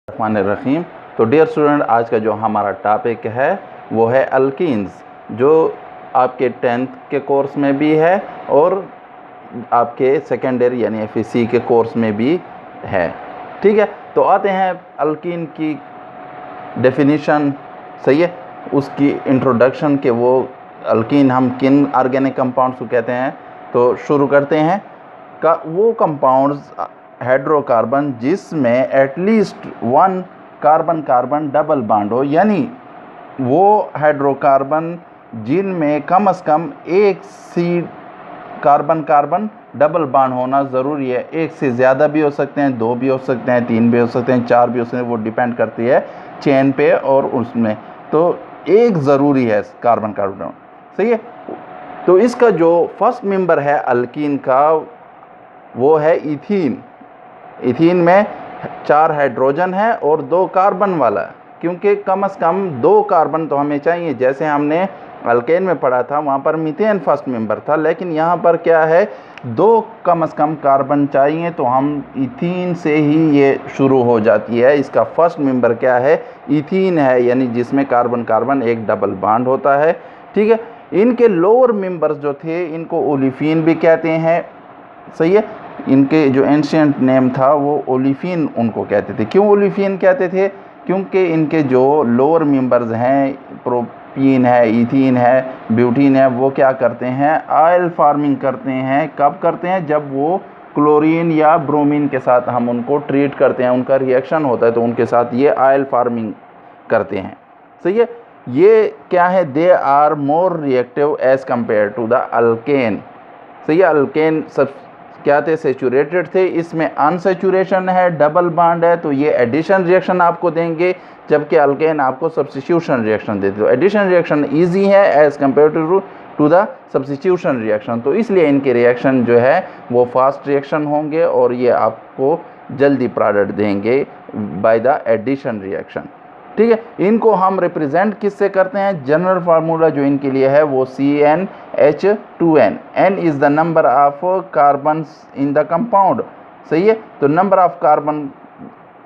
रहीम। तो dear student, आज का जो हमारा टॉपिक है वो है अल्कीन्स, जो आपके 10th के कोर्स में भी है और आपके सेकेंडरी यानी एफएससी के कोर्स में भी है। ठीक है, तो आते हैं अल्कीन की डेफिनेशन। सही है, उसकी इंट्रोडक्शन के वो अल्कीन हम किन ऑर्गेनिक कंपाउंड्स को कहते हैं। तो शुरू करते हैं का वो कंपाउंड्स हाइड्रोकार्बन जिसमें at least one carbon carbon double bond हो, यानी वो हाइड्रोकार्बन जिनमें कम से कम एक सी कार्बन कार्बन डबल बॉन्ड होना ज़रूरी है। एक से ज़्यादा भी हो सकते हैं, दो भी हो सकते हैं, तीन भी हो सकते हैं, चार भी हो सकते हैं, वो डिपेंड करती है चेन पे और उसमें। तो एक ज़रूरी है कार्बन कार्बन। सही है, तो इसका जो फर्स्ट मेंबर है अल्कीन का वो है इथीन। इथीन में 4 हाइड्रोजन है और 2 कार्बन वाला, क्योंकि कम से कम 2 कार्बन तो हमें चाहिए। जैसे हमने अल्केन में पढ़ा था वहाँ पर मीथेन फर्स्ट मेंबर था, लेकिन यहाँ पर क्या है, 2 कम से कम कार्बन चाहिए। तो हम इथीन से ही ये शुरू हो जाती है। इसका फर्स्ट मेंबर क्या है, इथीन है, यानी जिसमें कार्बन कार्बन एक डबल बॉन्ड होता है। ठीक है, इनके लोअर मेंबर्स जो थे इनको ओलिफिन भी कहते हैं। सही है, इनके जो एंशियंट नेम था वो ओलिफिन उनको कहते थे। क्यों ओलिफिन कहते थे, क्योंकि इनके जो लोअर मेंबर्स हैं, प्रोपीन है, इथीन है, ब्यूटीन है, वो क्या करते हैं, ऑयल फार्मिंग करते हैं। कब करते हैं, जब वो क्लोरीन या ब्रोमीन के साथ हम उनको ट्रीट करते हैं, उनका रिएक्शन होता है तो उनके साथ ये ऑयल फार्मिंग करते हैं। सही है, ये क्या है, they are more reactive as compare to the alkane. सही है, अल्केन सब क्या थे, सेचुरेटेड थे, इसमें अनसेचुरेशन है, डबल बॉन्ड है, तो ये एडिशन रिएक्शन आपको देंगे, जबकि अल्केन आपको सब्स्टिट्यूशन रिएक्शन देते। तो एडिशन रिएक्शन इजी है as compare to the substitution reaction, तो इसलिए इनके रिएक्शन जो है वो फास्ट रिएक्शन होंगे और ये आपको जल्दी प्रोडक्ट देंगे बाय द एडिशन रिएक्शन। ठीक है, इनको हम रिप्रेजेंट किससे करते हैं, जनरल फार्मूला जो इनके लिए है वो CnH2n। n is the number of carbon in the compound. सही है, तो नंबर ऑफ कार्बन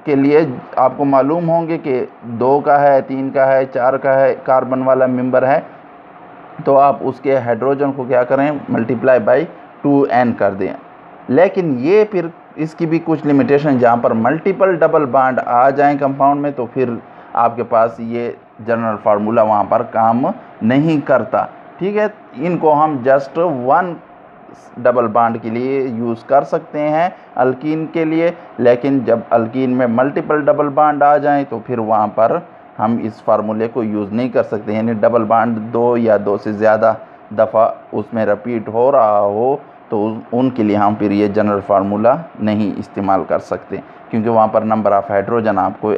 के लिए आपको मालूम होंगे कि 2 का है, 3 का है, 4 का है, कार्बन वाला मेंबर है, तो आप उसके हाइड्रोजन को क्या करें, मल्टीप्लाई बाई 2n कर दें। लेकिन ये फिर इसकी भी कुछ लिमिटेशन, जहाँ पर मल्टीपल डबल बॉन्ड आ जाएं कंपाउंड में तो फिर आपके पास ये जनरल फार्मूला वहाँ पर काम नहीं करता। ठीक है, इनको हम जस्ट 1 डबल बॉन्ड के लिए यूज़ कर सकते हैं अल्कीन के लिए, लेकिन जब अल्कीन में मल्टीपल डबल बॉन्ड आ जाएं तो फिर वहाँ पर हम इस फार्मूले को यूज़ नहीं कर सकते। यानी डबल बॉन्ड 2 या 2 से ज़्यादा दफ़ा उसमें रिपीट हो रहा हो तो उनके लिए हम फिर ये जनरल फार्मूला नहीं इस्तेमाल कर सकते, क्योंकि वहाँ पर नंबर ऑफ़ हाइड्रोजन आपको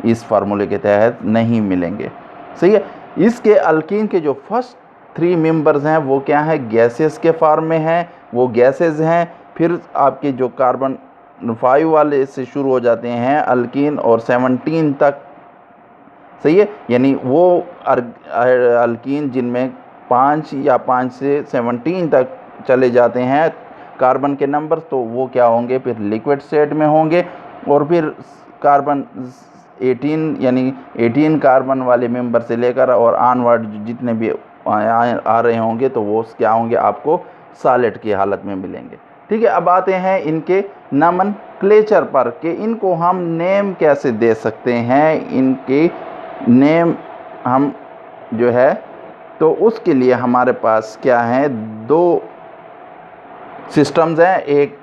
इस फार्मूले के तहत नहीं मिलेंगे। सही है, इसके अल्कीन के जो फर्स्ट 3 मेंबर्स हैं वो क्या है, गैसेस के फॉर्म में हैं, वो गैसेस हैं। फिर आपके जो कार्बन 5 वाले से शुरू हो जाते हैं अल्कीन और 17 तक। सही है, यानी वो अल्कीन जिनमें 5 या 5 से 17 तक चले जाते हैं कार्बन के नंबर, तो वो क्या होंगे, फिर लिक्विड स्टेट में होंगे। और फिर कार्बन 18 यानी 18 कार्बन वाले मेंबर से लेकर और ऑनवर्ड जितने भी आ रहे होंगे तो वो क्या होंगे, आपको सॉलिड की हालत में मिलेंगे। ठीक है, अब आते हैं इनके नॉमेनक्लेचर पर कि इनको हम नेम कैसे दे सकते हैं। इनके नेम हम जो है तो उसके लिए हमारे पास क्या है, 2 सिस्टम्स हैं, एक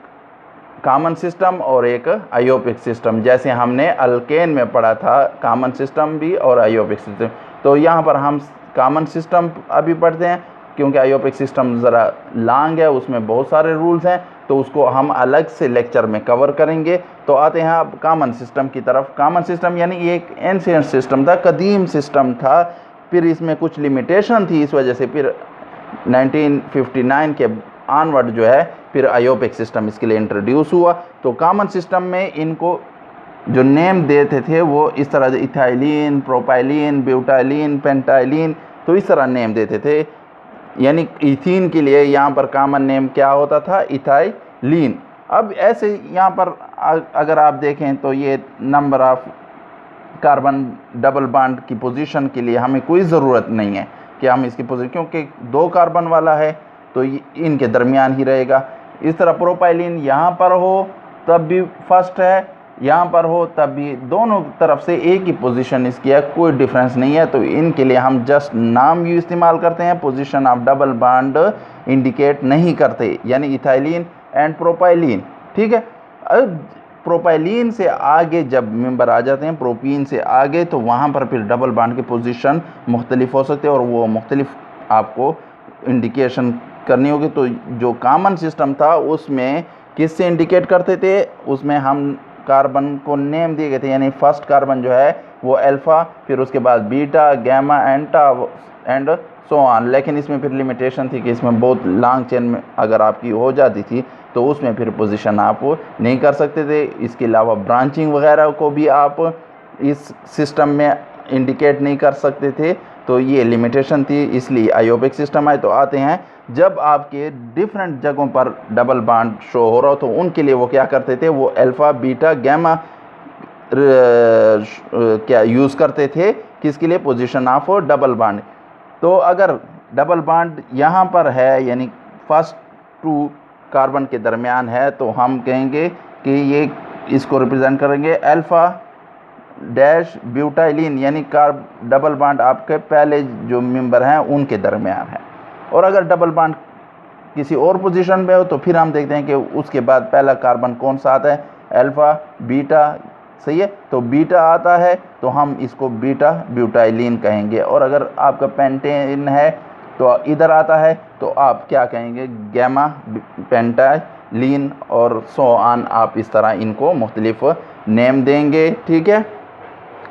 कॉमन सिस्टम और एक आयोपिक सिस्टम। जैसे हमने अल्केन में पढ़ा था कॉमन सिस्टम भी और आयोपिक सिस्टम, तो यहाँ पर हम कॉमन सिस्टम अभी पढ़ते हैं, क्योंकि आयोपिक सिस्टम ज़रा लॉन्ग है, उसमें बहुत सारे रूल्स हैं, तो उसको हम अलग से लेक्चर में कवर करेंगे। तो आते हैं अब कॉमन सिस्टम की तरफ। कॉमन सिस्टम यानी ये एक एंशिएंट सिस्टम था, कदीम सिस्टम था, फिर इसमें कुछ लिमिटेशन थी, इस वजह से फिर 1959 के ऑनवर्ड जो है फिर आयोपिक सिस्टम इसके लिए इंट्रोड्यूस हुआ। तो कॉमन सिस्टम में इनको जो नेम देते थे वो इस तरह से इथाइलिन, प्रोपाइलिन, ब्यूटाइलिन, पेंटाइलिन, तो इस तरह नेम देते थे। यानी इथीन के लिए यहाँ पर कॉमन नेम क्या होता था, इथाइलिन। अब ऐसे यहाँ पर अगर आप देखें तो ये number of carbon double bond की पोजीशन के लिए हमें कोई ज़रूरत नहीं है कि हम इसकी पोजीशन, क्योंकि 2 कार्बन वाला है तो इनके दरमियान ही रहेगा। इस तरह प्रोपाइलिन यहाँ पर हो तब भी फर्स्ट है, यहाँ पर हो तब भी, दोनों तरफ से एक ही पोजीशन इसकी है, कोई डिफरेंस नहीं है। तो इनके लिए हम जस्ट नाम ही इस्तेमाल करते हैं, position of double bond indicate नहीं करते, यानी इथाइलिन एंड प्रोपाइलिन। ठीक है। अब प्रोपाइलिन से आगे जब मेंबर आ जाते हैं, प्रोपीन से आगे, तो वहाँ पर फिर डबल बॉन्ड की पोजीशन मुख्तलिफ हो सकते हैं और वो मुख्तलिफ आपको इंडिकेशन करनी होगी। तो जो कॉमन सिस्टम था उसमें किससे इंडिकेट करते थे, उसमें हम कार्बन को नेम दिए गए थे, यानी फर्स्ट कार्बन जो है वो अल्फ़ा, फिर उसके बाद beta, gamma and so on. लेकिन इसमें फिर लिमिटेशन थी कि इसमें बहुत लॉन्ग चेन में अगर आपकी हो जाती थी तो उसमें फिर पोजीशन आप नहीं कर सकते थे। इसके अलावा ब्रांचिंग वगैरह को भी आप इस सिस्टम में इंडिकेट नहीं कर सकते थे, तो ये लिमिटेशन थी, इसलिए आयोबिक सिस्टम आए। तो आते हैं जब आपके डिफरेंट जगहों पर डबल बॉन्ड शो हो रहा हो तो उनके लिए वो क्या करते थे, वो अल्फ़ा, बीटा, गैमा क्या यूज़ करते थे, किसके लिए, पोजीशन ऑफ डबल बॉन्ड। तो अगर डबल बॉन्ड यहाँ पर है, यानी फर्स्ट 2 कार्बन के दरमियान है, तो हम कहेंगे कि ये इसको रिप्रेजेंट करेंगे अल्फ़ा डैश ब्यूटाइलिन, यानी डबल बॉन्ड आपके पहले जो मेंबर हैं उनके दरमियान है। और अगर डबल बॉन्ड किसी और पोजीशन में हो तो फिर हम देखते हैं कि उसके बाद पहला कार्बन कौन सा आता है, अल्फ़ा, बीटा, सही है। तो बीटा आता है तो हम इसको बीटा ब्यूटाइलिन कहेंगे। और अगर आपका पेंटेन है तो इधर आता है तो आप क्या कहेंगे, गैमा पेंटाइलिन और सो ऑन, आप इस तरह इनको मुख्तलिफ नेम देंगे। ठीक है।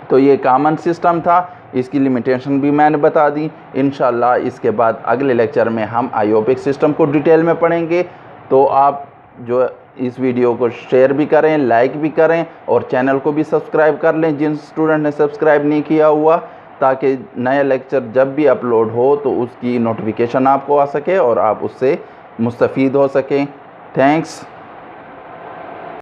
तो ये कॉमन सिस्टम था, इसकी लिमिटेशन भी मैंने बता दी। इंशाल्लाह इसके बाद अगले लेक्चर में हम आयोबिक सिस्टम को डिटेल में पढ़ेंगे। तो आप जो इस वीडियो को शेयर भी करें, लाइक भी करें और चैनल को भी सब्सक्राइब कर लें जिन स्टूडेंट ने सब्सक्राइब नहीं किया हुआ, ताकि नया लेक्चर जब भी अपलोड हो तो उसकी नोटिफिकेशन आपको आ सके और आप उससे मुस्तफ़ीद हो सकें। थैंक्स।